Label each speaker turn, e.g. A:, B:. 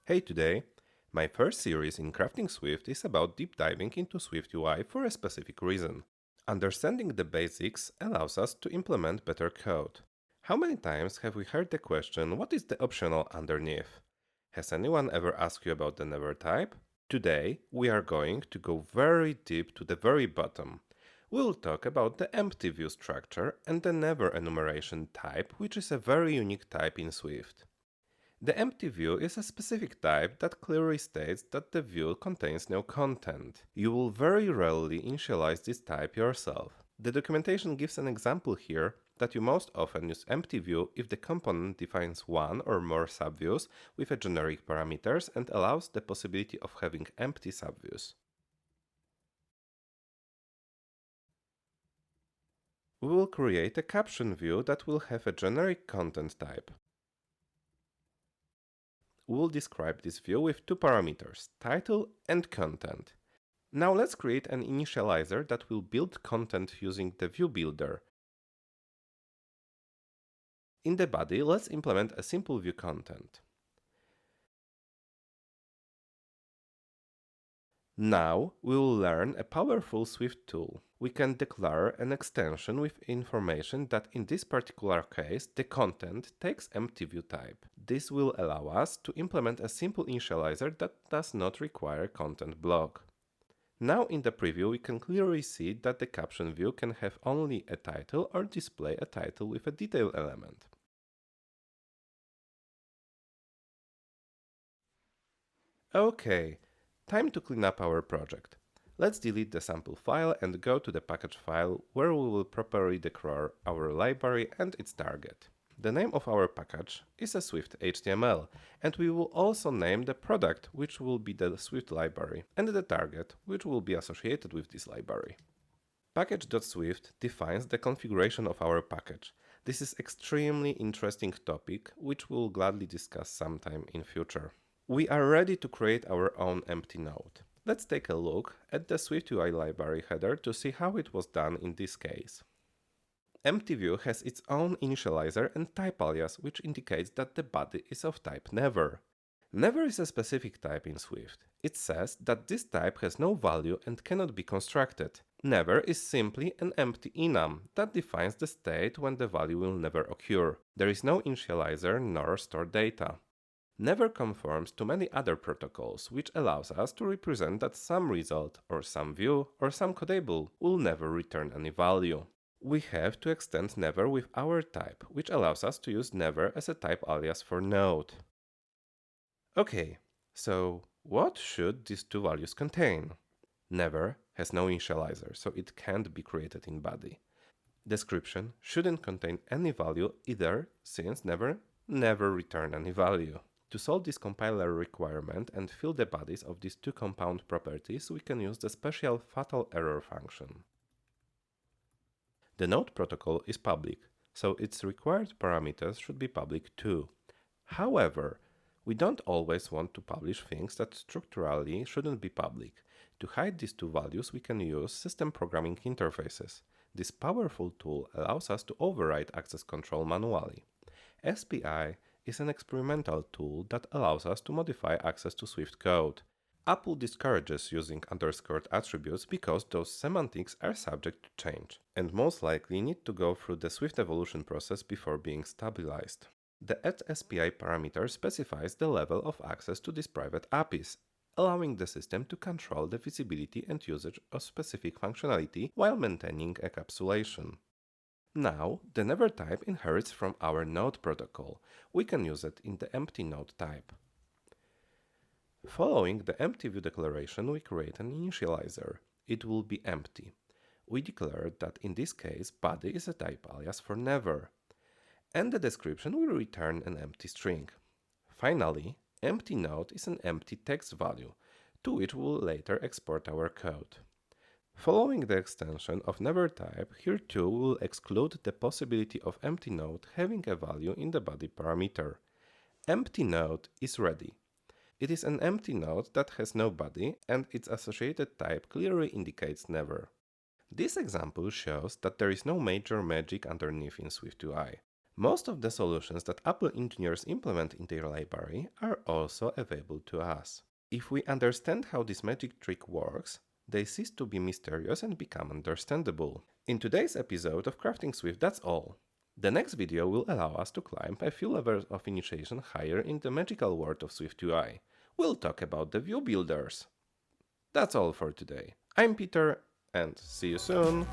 A: Hey today! My first series in crafting Swift is about deep diving into SwiftUI for a specific reason. Understanding the basics allows us to implement better code. How many times have we heard the question, what is the optional underneath? Has anyone ever asked you about the never type? Today we are going to go very deep to the very bottom. We'll talk about the EmptyView structure and the never enumeration type, which is a very unique type in Swift. The empty view is a specific type that clearly states that the view contains no content. You will very rarely initialize this type yourself. The documentation gives an example here that you most often use empty view if the component defines one or more subviews with a generic parameters and allows the possibility of having empty subviews. We will create a caption view that will have a generic content type. We will describe this view with two parameters, title and content. Now let's create an initializer that will build content using the view builder. In the body, let's implement a simple view content. Now we will learn a powerful Swift tool. We can declare an extension with information that in this particular case the content takes empty view type. This will allow us to implement a simple initializer that does not require content block. Now in the preview we can clearly see that the caption view can have only a title or display a title with a detail element. Okay, time to clean up our project. Let's delete the sample file and go to the package file where we will properly declare our library and its target. The name of our package is a Swift HTML, and we will also name the product, which will be the Swift library, and the target, which will be associated with this library. Package.swift defines the configuration of our package. This is extremely interesting topic, which we'll gladly discuss sometime in future. We are ready to create our own EmptyNode. Let's take a look at the SwiftUI library header to see how it was done in this case. EmptyView has its own initializer and type alias, which indicates that the body is of type never. Never is a specific type in Swift. It says that this type has no value and cannot be constructed. Never is simply an empty enum that defines the state when the value will never occur. There is no initializer nor store data. Never conforms to many other protocols, which allows us to represent that some result, or some view, or some codable will never return any value. We have to extend never with our type, which allows us to use never as a type alias for node. Okay, so what should these two values contain? Never has no initializer, so it can't be created in body. Description shouldn't contain any value either, since never return any value. To solve this compiler requirement and fill the bodies of these two compound properties, we can use the special fatal error function. The node protocol is public, so its required parameters should be public too. However, we don't always want to publish things that structurally shouldn't be public. To hide these two values, we can use system programming interfaces. This powerful tool allows us to override access control manually. SPI is an experimental tool that allows us to modify access to Swift code. Apple discourages using underscored attributes because those semantics are subject to change, and most likely need to go through the Swift evolution process before being stabilized. The add.spi parameter specifies the level of access to these private APIs, allowing the system to control the visibility and usage of specific functionality while maintaining encapsulation. Now, the never type inherits from our node protocol. We can use it in the EmptyNode type. Following the empty view declaration, we create an initializer. It will be empty. We declare that in this case, body is a type alias for never. And the description will return an empty string. Finally, EmptyNode is an empty text value, to which we will later export our code. Following the extension of never type, here too we will exclude the possibility of EmptyNode having a value in the body parameter. EmptyNode is ready. It is an empty node that has no body, and its associated type clearly indicates never. This example shows that there is no major magic underneath in SwiftUI. Most of the solutions that Apple engineers implement in their library are also available to us. If we understand how this magic trick works, they cease to be mysterious and become understandable. In today's episode of Crafting Swift, that's all. The next video will allow us to climb a few levels of initiation higher in the magical world of SwiftUI. We'll talk about the view builders. That's all for today. I'm Peter, and see you soon!